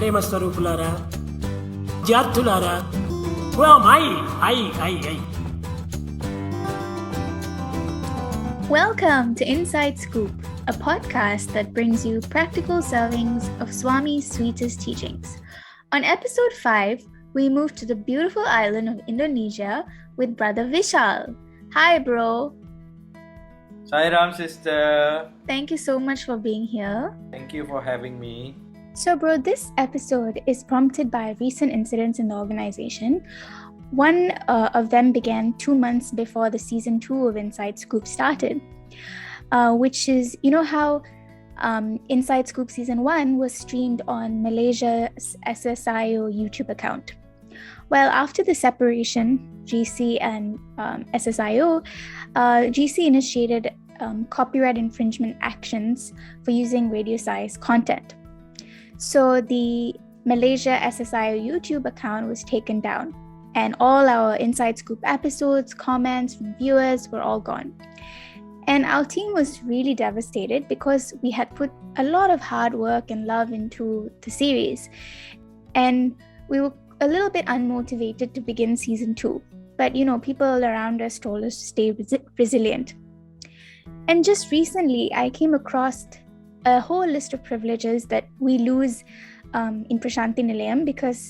ప్రేమ స్వరూపులారా, విద్యార్థులారా, I. Welcome to InSAIde Scoop, a podcast that brings you practical servings of Swami's sweetest teachings. On episode 5, we move to the beautiful island of Indonesia with Brother Vishal. Hi, bro. Sai Ram, sister. Thank you so much for being here. Thank you for having me. So, bro, this episode is prompted by recent incidents in the organization. One of them began 2 months before the season 2 of InSAIde Scoop started, which is, you know how InSAIde Scoop season 1 was streamed on Malaysia's SSIO YouTube account. Well, after the separation, GC and SSIO, GC initiated copyright infringement actions for using radio-sized content. So the Malaysia SSIO YouTube account was taken down, and all our InSAIde Scoop episodes, comments from viewers were all gone. And our team was really devastated because we had put a lot of hard work and love into the series. And we were a little bit unmotivated to begin season 2. But, you know, people around us told us to stay resilient. And just recently, I came across a whole list of privileges that we lose in Prashanthi Nilayam because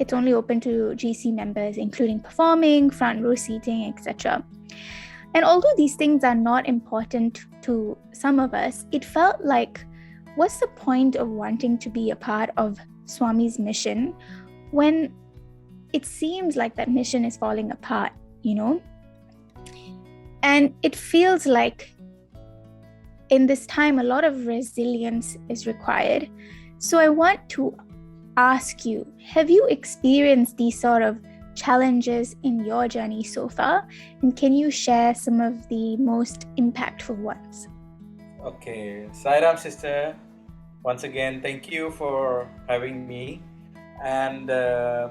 it's only open to GC members, including performing, front row seating, etc. And although these things are not important to some of us, it felt like, what's the point of wanting to be a part of Swami's mission when it seems like that mission is falling apart, you know? And it feels like in this time, a lot of resilience is required. So I want to ask you, have you experienced these sort of challenges in your journey so far? And can you share some of the most impactful ones? Okay, Sai Ram, sister. Once again, thank you for having me. And the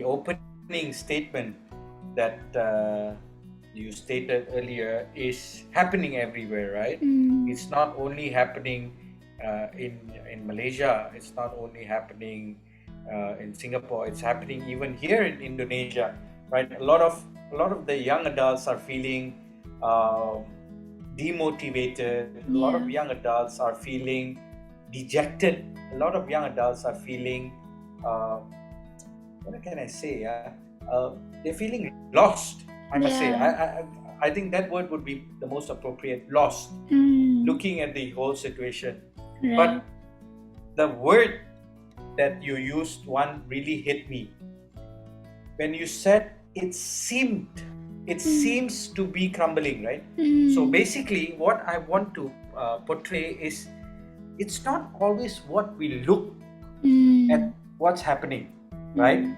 opening statement that you stated earlier is happening everywhere, right? It's not only happening in Malaysia, it's not only happening in Singapore, it's happening even here in Indonesia, right? A lot of the young adults are feeling demotivated. A lot of young adults are feeling dejected. A lot of young adults are feeling what can I say? They're feeling lost. I must say, I think that word would be the most appropriate, lost, looking at the whole situation. Right. But the word that you used, one really hit me. When you said it seems to be crumbling, right? So basically what I want to portray is, it's not always what we look at what's happening, right?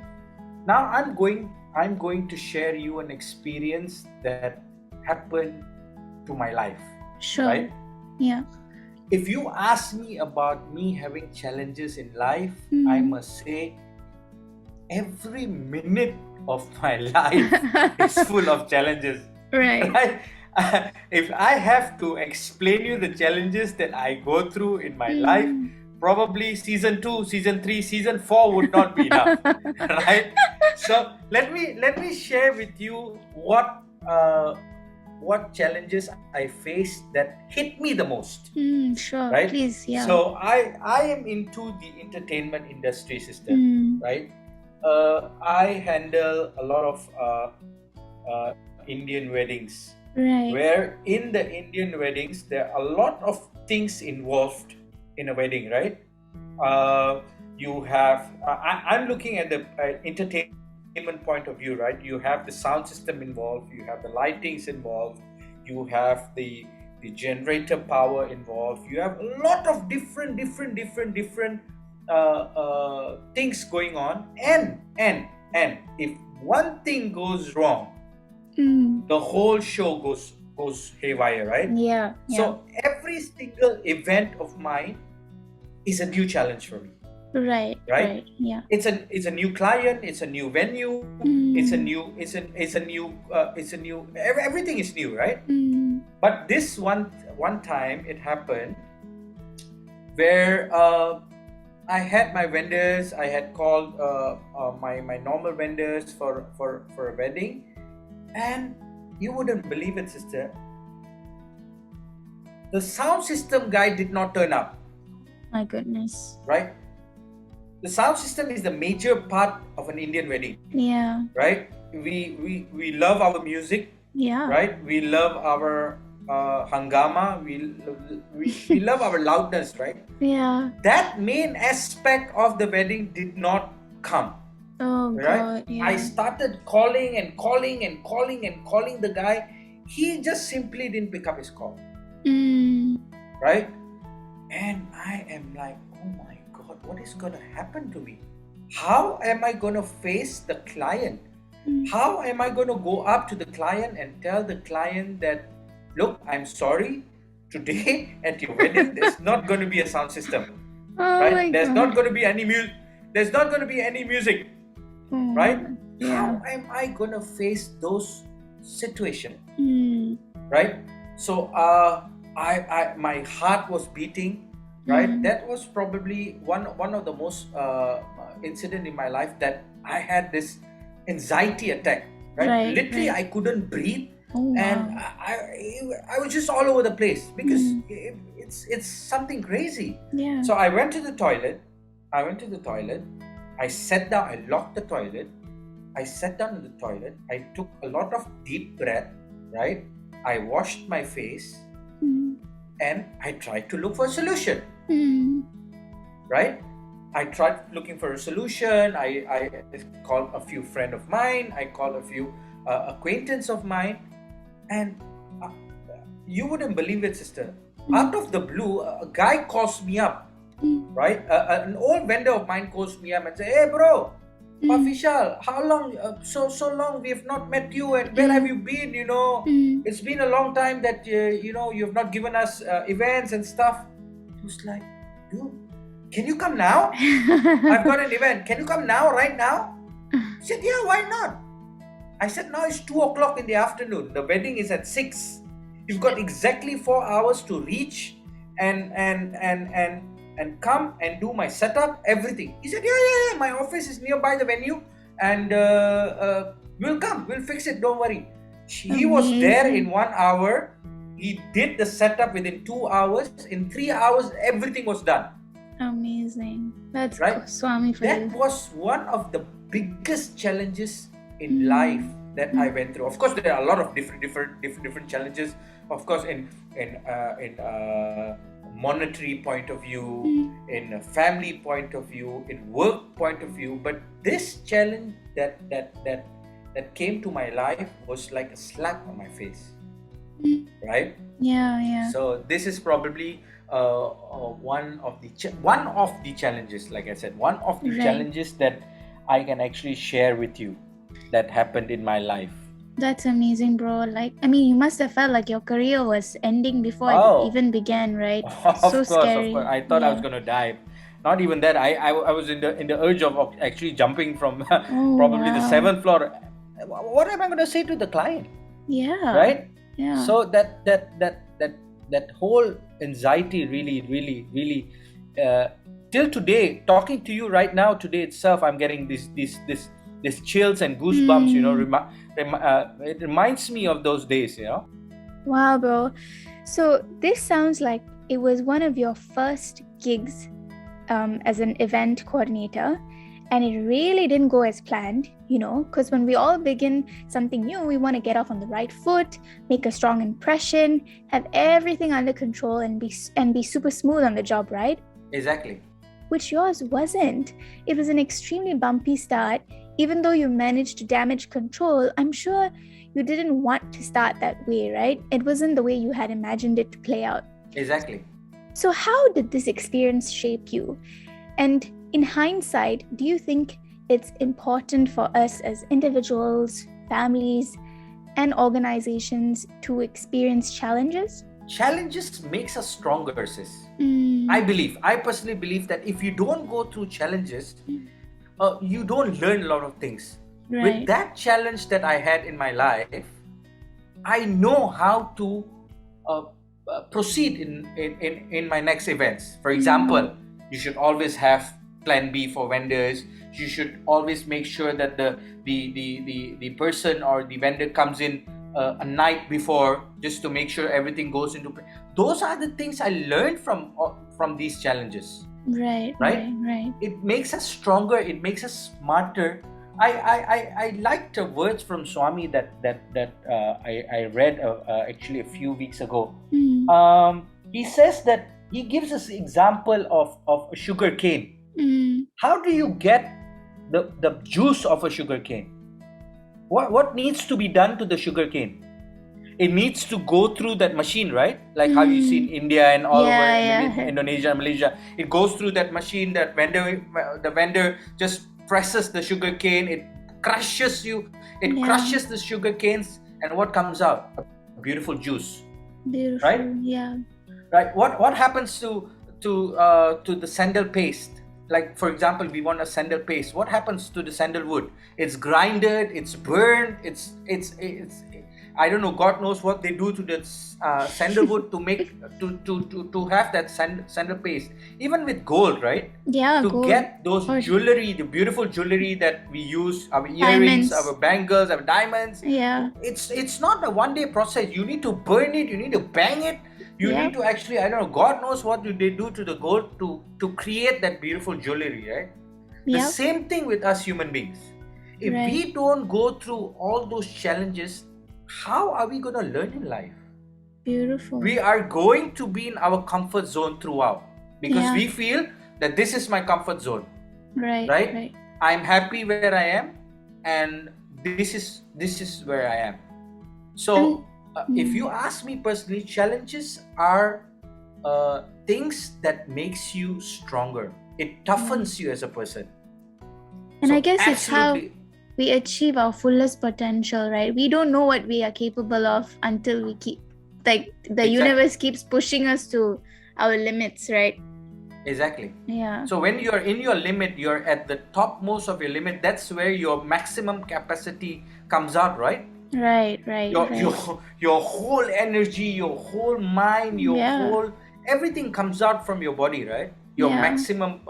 Now I'm going to share you an experience that happened to my life. Sure. Right? Yeah. If you ask me about me having challenges in life, I must say every minute of my life is full of challenges. Right? If I have to explain you the challenges that I go through in my life, probably season 2, season 3, season 4 would not be enough. Right? So let me share with you what challenges I faced that hit me the most. Sure, right? Please, yeah. So I am into the entertainment industry, sister, right? I handle a lot of Indian weddings, right? Where in the Indian weddings there are a lot of things involved in a wedding, right? You have I'm looking at the entertainment point of view, right? You have the sound system involved, you have the lightings involved, you have the generator power involved, you have a lot of different things going on, and if one thing goes wrong, the whole show goes haywire, right? Yeah. So every single event of mine is a new challenge for me. Right. Yeah. It's a new client, it's a new venue, it's a new everything is new, right? But this one time it happened where I had my vendors. I had called my normal vendors for a wedding, and you wouldn't believe it, sister. The sound system guy did not turn up. My goodness. Right? The sound system is the major part of an Indian wedding. Yeah. Right? We love our music. Yeah. Right? We love our hangama. We love our loudness. Right? Yeah. That main aspect of the wedding did not come. Oh Right? God. Yeah. I started calling the guy. He just simply didn't pick up his call. Right? And I am like, oh my God, what is going to happen to me? How am I going to face the client? How am I going to go up to the client and tell the client that, look, I'm sorry, today at your wedding, there's not going to be a sound system. Oh right? my There's God. not going to be any music. There's not going to be any music. Right? Yeah. How am I going to face those situations? Right? So my heart was beating. Right? That was probably one of the most incident in my life that I had this anxiety attack. Right? Literally, I couldn't breathe. Oh, And wow. I was just all over the place because it's something crazy. Yeah. So I went to the toilet. I sat down. I locked the toilet. I sat down in the toilet. I took a lot of deep breath. Right? I washed my face and I tried to look for a solution. Right? I tried looking for a solution. I called a few friends of mine. I called a few acquaintance of mine. And you wouldn't believe it, sister. Out of the blue, a guy calls me up. Right? An old vendor of mine calls me up and says, hey bro, Vishal, how long, so long we have not met you, and where have you been? It's been a long time that you have not given us events and stuff. He was like, dude, can you come now? I've got an event. Can you come now, right now? He said, yeah, why not? I said, now it's 2:00 in the afternoon. The wedding is at 6. You've got exactly 4 hours to reach and come and do my setup, everything. He said, yeah. My office is nearby the venue, and we'll come. We'll fix it. Don't worry. He was there in 1 hour. He did the setup within 2 hours. In 3 hours, everything was done. Amazing. That's Right? Swami for That you. was one of the biggest challenges in life that I went through. Of course, there are a lot of different challenges. Of course, in monetary point of view, in a family point of view, in work point of view. But this challenge that came to my life was like a slap on my face. Right? Yeah. So this is probably one of the challenges, like I said, one of the challenges that I can actually share with you that happened in my life. That's amazing, bro. You must have felt like your career was ending before it even began, right? Of Scary. course. I thought I was gonna die. Not even that. I was in the urge of actually jumping from probably the 7th floor. What am I gonna say to the client? Yeah. Right? Yeah. So that whole anxiety really till today, talking to you right now today itself, I'm getting this chills and goosebumps. It reminds me of those days. Wow, bro. So this sounds like it was one of your first gigs as an event coordinator, and it really didn't go as planned, because when we all begin something new, we want to get off on the right foot, make a strong impression, have everything under control, and be super smooth on the job, right? Exactly. Which yours wasn't. It was an extremely bumpy start. Even though you managed to damage control, I'm sure you didn't want to start that way, right? It wasn't the way you had imagined it to play out. Exactly. So how did this experience shape you? And in hindsight, do you think it's important for us as individuals, families, and organizations to experience challenges? Challenges makes us stronger, sis. I personally believe that if you don't go through challenges, you don't learn a lot of things. Right. With that challenge that I had in my life, I know how to proceed in my next events. For example, you should always have plan B for vendors. You should always make sure that the person or the vendor comes in a night before, just to make sure everything goes into play. Those are the things I learned from these challenges. Right. It makes us stronger. It makes us smarter. I liked the words from Swami that I read actually a few weeks ago. He says that he gives us example of a sugar cane. How do you get the juice of a sugar cane? What needs to be done to the sugar cane? It needs to go through that machine, right? Like how you see in India and all over Indonesia and Malaysia. It goes through that machine. The vendor just presses the sugar cane. It crushes crushes the sugar canes, and what comes out? A beautiful juice. Beautiful. Right? Yeah. Right. What happens to the sandal paste? Like, for example, we want a sandal paste. What happens to the sandalwood? It's grinded, it's burned, it's I don't know, God knows what they do to the sandalwood to make to have that sandal paste. Even with gold, right? Yeah, to gold. Get those jewelry, the beautiful jewelry that we use, our earrings, our bangles, our diamonds. Yeah. It's not a one-day process. You need to burn it, you need to bang it. You need to actually, I don't know, God knows what they do to the gold to create that beautiful jewelry, right? The same thing with us human beings. If we don't go through all those challenges, how are we going to learn in life? Beautiful. We are going to be in our comfort zone throughout, because we feel that this is my comfort zone. Right? I'm happy where I am, and this is where I am. So if you ask me personally, challenges are things that makes you stronger. It toughens you as a person. And so I guess it's how we achieve our fullest potential, right? We don't know what we are capable of until we keep, like, the universe keeps pushing us to our limits, right? Exactly. Yeah. So when you're in your limit, you're at the topmost of your limit. That's where your maximum capacity comes out, right? Right. Your whole energy, your whole mind, your whole everything comes out from your body, right? Your maximum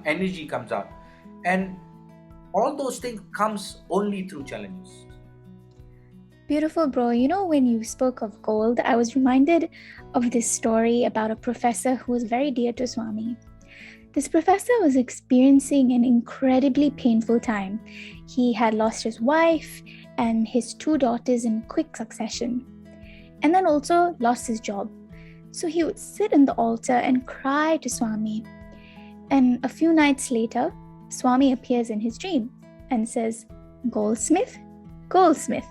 energy comes out, and all those things comes only through challenges. Beautiful, bro. You know, when you spoke of gold, I was reminded of this story about a professor who was very dear to Swami. This professor was experiencing an incredibly painful time. He had lost his wife and his 2 daughters in quick succession, and then also lost his job. So he would sit in the altar and cry to Swami. And a few nights later, Swami appears in his dream and says, "Goldsmith, goldsmith."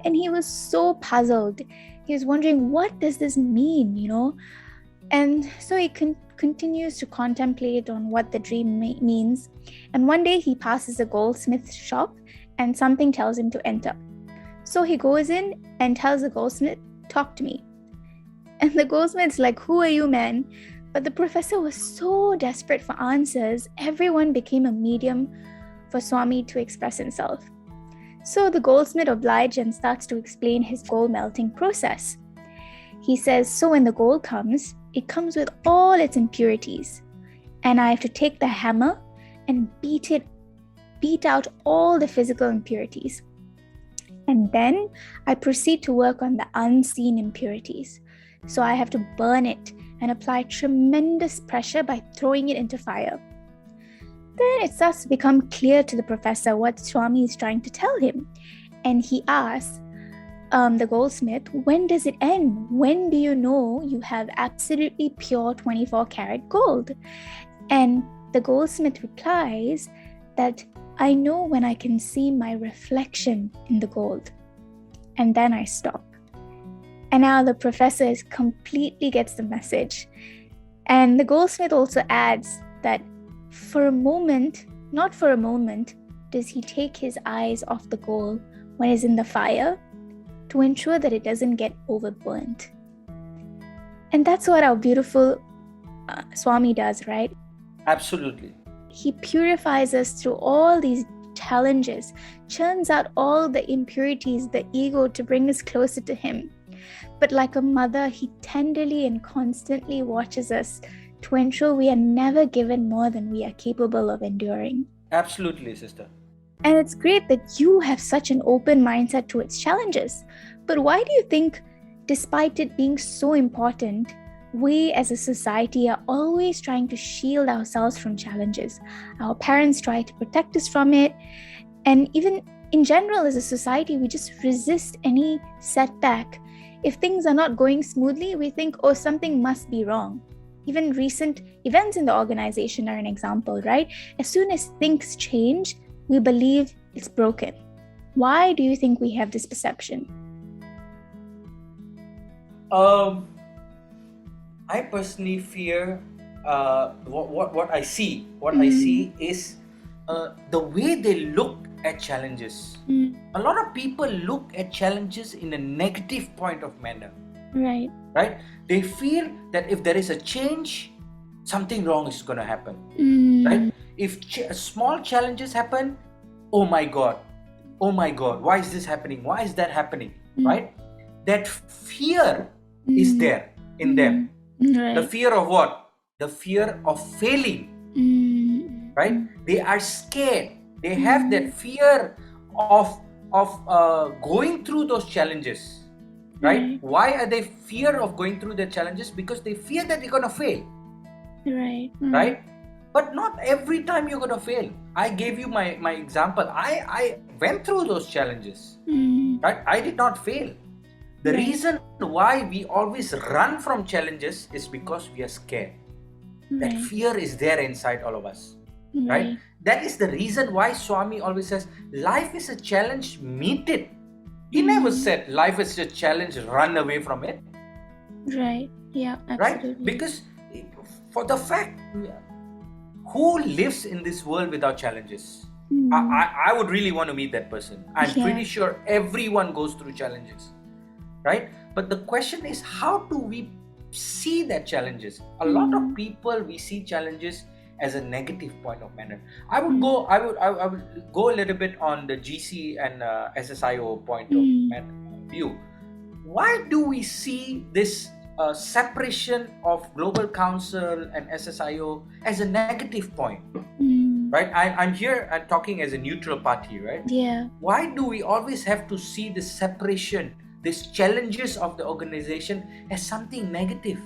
And he was so puzzled. He was wondering, what does this mean, you know? And so he continues to contemplate on what the dream means. And one day he passes a goldsmith shop and something tells him to enter. So he goes in and tells the goldsmith, "Talk to me." And the goldsmith's like, "Who are you, man?" But the professor was so desperate for answers, everyone became a medium for Swami to express himself. So the goldsmith obliges and starts to explain his gold melting process. He says, so when the gold comes, it comes with all its impurities. And I have to take the hammer and beat out all the physical impurities. And then I proceed to work on the unseen impurities. So I have to burn it and apply tremendous pressure by throwing it into fire. Then it starts to become clear to the professor what Swami is trying to tell him. And he asks the goldsmith, when does it end? When do you know you have absolutely pure 24 karat gold? And the goldsmith replies that I know when I can see my reflection in the gold. And then I stop. And now the professor completely gets the message. And the goldsmith also adds that for a moment, not for a moment, does he take his eyes off the gold when it's in the fire to ensure that it doesn't get overburnt. And that's what our beautiful Swami does, right? Absolutely. He purifies us through all these challenges, churns out all the impurities, the ego, to bring us closer to him. But like a mother, he tenderly and constantly watches us to ensure we are never given more than we are capable of enduring. Absolutely, sister. And it's great that you have such an open mindset towards challenges. But why do you think, despite it being so important, we as a society are always trying to shield ourselves from challenges? Our parents try to protect us from it. And even in general, as a society, we just resist any setback. If things are not going smoothly, we think, oh, something must be wrong. Even recent events in the organization are an example, right? As soon as things change, we believe it's broken. Why do you think we have this perception? I personally fear what I see. What I see is the way they look at challenges. A lot of people look at challenges in a negative point of manner. Right. Right? They feel that if there is a change, something wrong is going to happen. Right? If small challenges happen, oh my God, why is this happening? Why is that happening? Right? That fear is there in them. Right. The fear of what? The fear of failing. Right? They are scared. They have that fear of going through those challenges. Right? Why are they fear of going through the challenges? Because they fear that they're going to fail. Right. Right? But not every time you're going to fail. I gave you my example. I went through those challenges. Right? I did not fail. The reason why we always run from challenges is because we are scared. That fear is there inside all of us. Right? That is the reason why Swami always says, life is a challenge, meet it. He never said life is a challenge, run away from it. Right. Yeah, absolutely. Right? Because for the fact, who lives in this world without challenges? I would really want to meet that person. I'm pretty sure everyone goes through challenges. Right? But the question is, how do we see that challenges? A lot of people, we see challenges as a negative point of manner. I would go a little bit on the GC and SSIO point of view. Why do we see this separation of Global Council and SSIO as a negative point? Right? I'm here, I'm talking as a neutral party, right? Yeah. Why do we always have to see this separation, these challenges of the organization as something negative?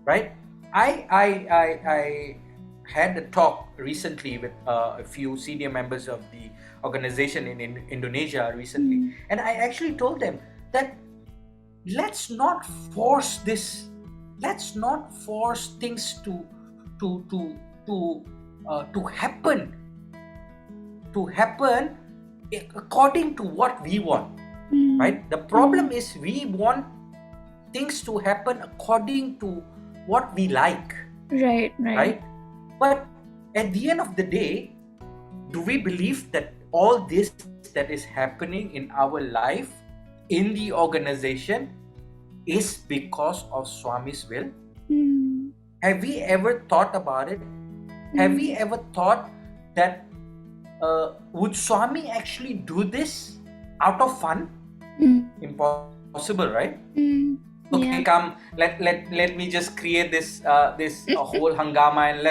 Right? I had a talk recently with a few senior members of the organization in Indonesia recently, and I actually told them that let's not force this. Let's not force things to happen. To happen according to what we want. Right? The problem is we want things to happen according to what we like. Right? But at the end of the day, do we believe that all this that is happening in our life, in the organization, is because of Swami's will? Have we ever thought about it? Have we ever thought that would Swami actually do this out of fun? Impossible, right? Okay, come. Let me just create this whole hangama and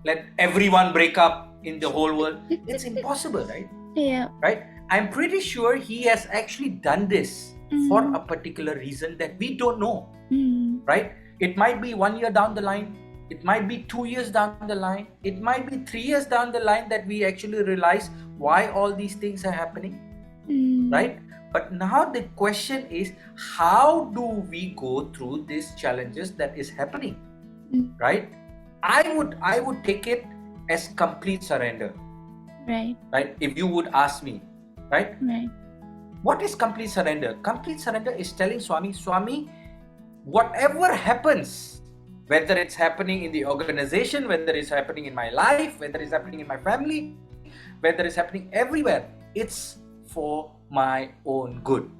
let everyone break up in the whole world. It's impossible, right? Yeah. Right? I'm pretty sure he has actually done this for a particular reason that we don't know. Right? It might be 1 year down the line. It might be 2 years down the line. It might be 3 years down the line that we actually realize why all these things are happening. Right? But now the question is, how do we go through these challenges that is happening? Right? I would take it as complete surrender. Right. Right? If you would ask me, right? Right. What is complete surrender? Complete surrender is telling Swami, whatever happens, whether it's happening in the organization, whether it's happening in my life, whether it's happening in my family, whether it's happening everywhere, it's for my own good.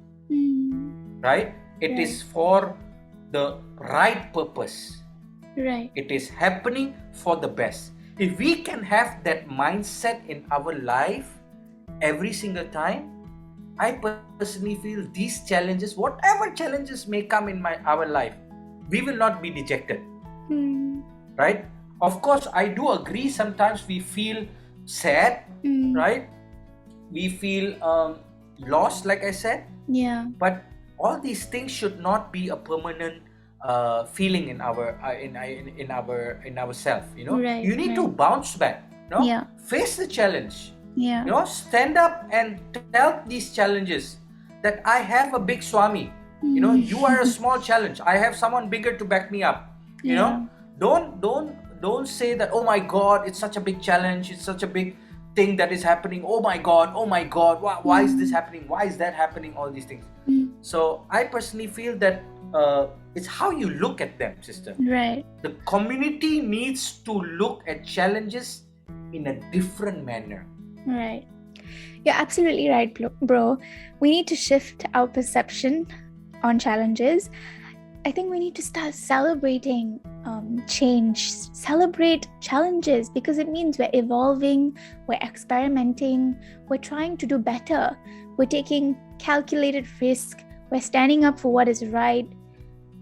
Right? It is for the right purpose. Right. It is happening for the best. If we can have that mindset in our life every single time, I personally feel these challenges, whatever challenges may come in our life, we will not be dejected. right? Of course, I do agree. Sometimes we feel sad, right? We feel lost, like I said. Yeah. But all these things should not be a permanent feeling in our in ourself. Right, You need to right. bounce back. Yeah. Face the challenge. Yeah. Stand up and tell these challenges that I have a big Swami. You are a small challenge. I have someone bigger to back me up. Yeah. Don't say that, oh my God, it's such a big challenge, it's such a big thing that is happening. Oh my God, why is this happening? Why is that happening? All these things. So I personally feel that it's how you look at them, sister. Right. The community needs to look at challenges in a different manner. Right. You're absolutely right, bro. We need to shift our perception on challenges. I think we need to start celebrating change, celebrate challenges, because it means we're evolving, we're experimenting, we're trying to do better, we're taking calculated risk, we're standing up for what is right.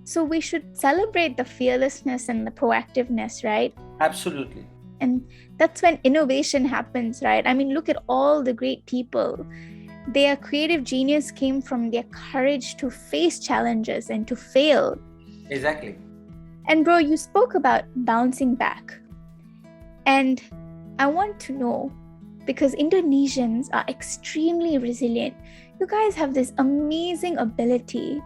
So we should celebrate the fearlessness and the proactiveness, right? Absolutely. And that's when innovation happens, right? I mean, look at all the great people. Their creative genius came from their courage to face challenges and to fail. Exactly. And bro, you spoke about bouncing back. And I want to know, because Indonesians are extremely resilient, you guys have this amazing ability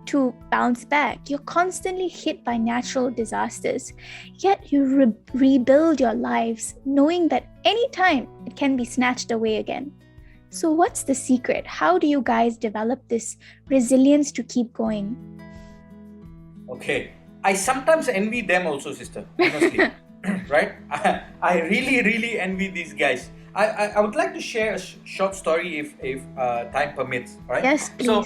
to bounce back. You're constantly hit by natural disasters, yet you rebuild your lives knowing that anytime it can be snatched away again. So what's the secret? How do you guys develop this resilience to keep going? Okay, I sometimes envy them also, sister, honestly. Right? I really envy these guys. I would like to share a short story if time permits, right? Yes, please. So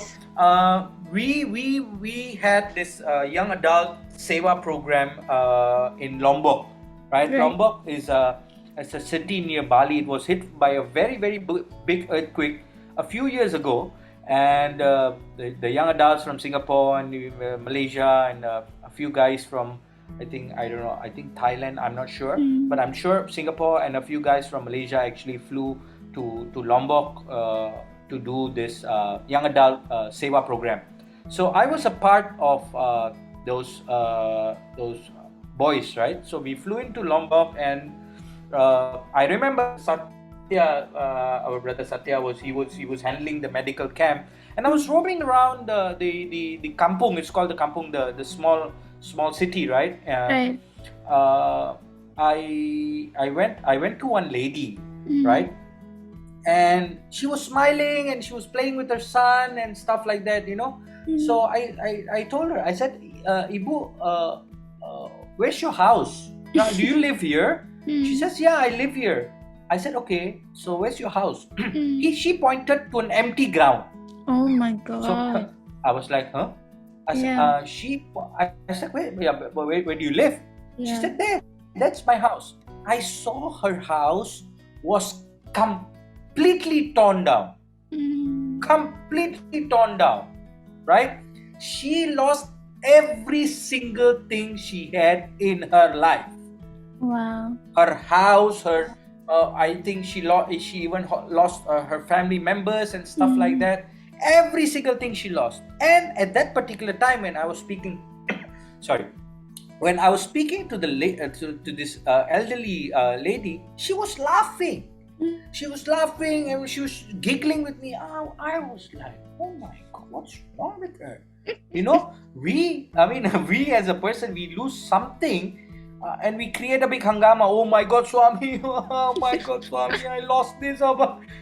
we had this young adult Seva program in Lombok, right? Lombok is it's a city near Bali. It was hit by a very big earthquake a few years ago, and the young adults from Singapore and Malaysia and a few guys from I think Thailand, I'm not sure, but I'm sure Singapore and a few guys from Malaysia actually flew to Lombok to do this young adult Seva program. So I was a part of those boys, right? So we flew into Lombok, and I remember Satya, our brother Satya he was handling the medical camp, and I was roaming around the kampung. It's called the kampung, the small city, right? Right. I went to one lady, right? And she was smiling and she was playing with her son and stuff like that, So I told her, I said, Ibu, where's your house? Do you live here? She says, yeah, I live here. I said, okay, so where's your house? She pointed to an empty ground. Oh my God. So I was like, huh? I said, I said, where do you live? She said, there, that's my house. I saw her house was completely torn down. Completely torn down, right? She lost every single thing she had in her life. Wow. Her house, her I think she even lost her family members and stuff like that. Every single thing she lost. And at that particular time when I was speaking when I was speaking to to this elderly lady, she was laughing. She was laughing and she was giggling with me. I was like, oh my God, what's wrong with her? We as a person, we lose something and we create a big hangama. Oh my God, Swami, oh my God, Swami, I lost this.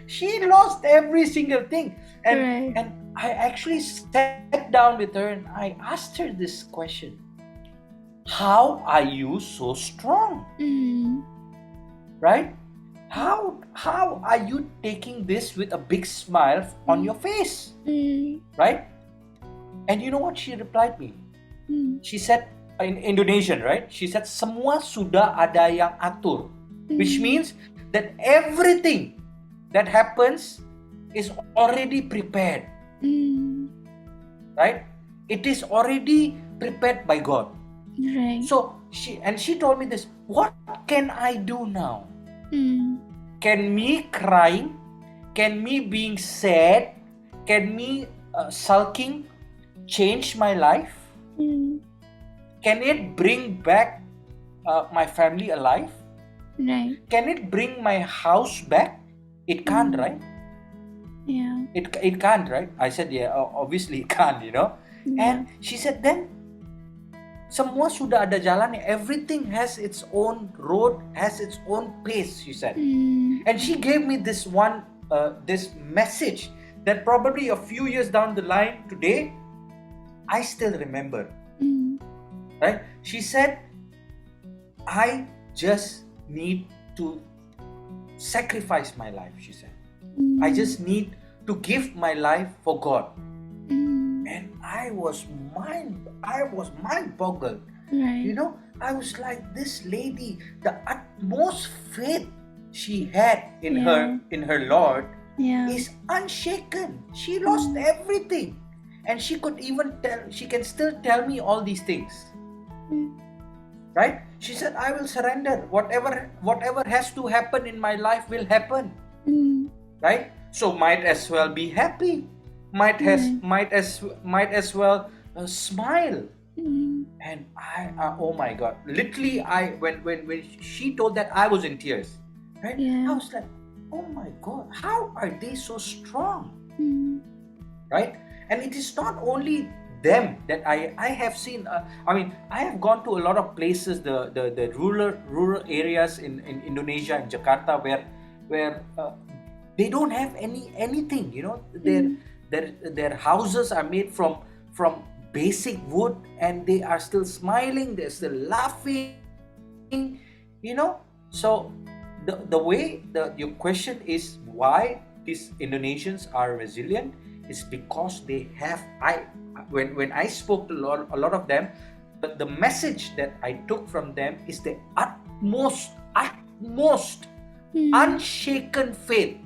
She lost every single thing. And I actually sat down with her and I asked her this question. How are you so strong? Right? How are you taking this with a big smile on your face? Right? And you know what she replied me? She said, in Indonesian, right? She said, semua sudah ada yang atur. Which means that everything that happens is already prepared. Right? It is already prepared by God. Right. So she told me this, what can I do now? Can me crying, can me being sad, can me sulking change my life? Can it bring back my family alive? Right. Can it bring my house back? It can't, right? Yeah. It can't, right? I said, yeah, obviously it can't, Yeah. And she said, then semua sudah ada jalannya. Everything has its own road, has its own pace, she said. And she gave me this this message that probably a few years down the line today, I still remember. Right? She said, I just need to sacrifice my life, she said. I just need to give my life for God. And I was mind boggled. Right. I was like, this lady, the utmost faith she had in her Lord is unshaken. She lost everything. And she can still tell me all these things. Right? She said, I will surrender. Whatever has to happen in my life will happen. Right? So might as well be happy. Might as well smile. And I oh my God, literally, when she told that, I was in tears. Right? I was like, oh my God, how are they so strong? Right? And it is not only them that I have seen. I have gone to a lot of places, the rural areas in Indonesia, in Jakarta, where they don't have anything. Their houses are made from basic wood, and they are still smiling. They're still laughing. So the way your question is why these Indonesians are resilient is because they have. When I spoke to a lot of them, but the message that I took from them is the utmost unshaken faith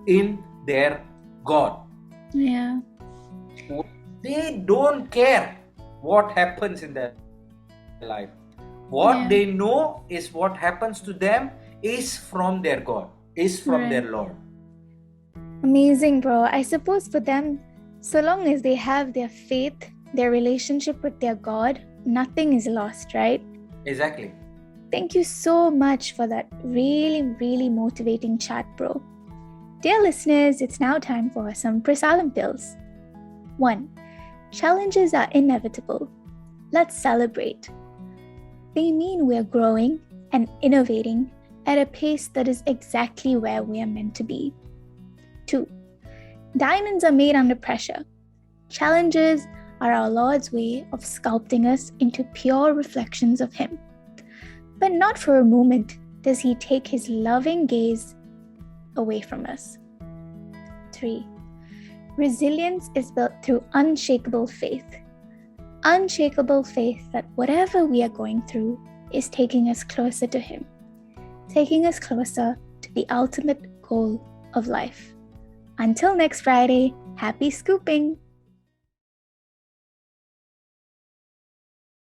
in their God. Yeah. They don't care what happens in their life. What they know is what happens to them is from their God, is from their Lord. Amazing, bro. I suppose for them, so long as they have their faith, their relationship with their God, nothing is lost, right? Exactly. Thank you so much for that really, really motivating chat, bro. Dear listeners, it's now time for some Prasalam pills. 1. Challenges are inevitable. Let's celebrate. They mean we're growing and innovating at a pace that is exactly where we are meant to be. 2. Diamonds are made under pressure. Challenges are our Lord's way of sculpting us into pure reflections of Him. But not for a moment does He take His loving gaze away from us. 3. Resilience is built through unshakable faith. Unshakable faith that whatever we are going through is taking us closer to Him, taking us closer to the ultimate goal of life. Until next Friday, happy scooping!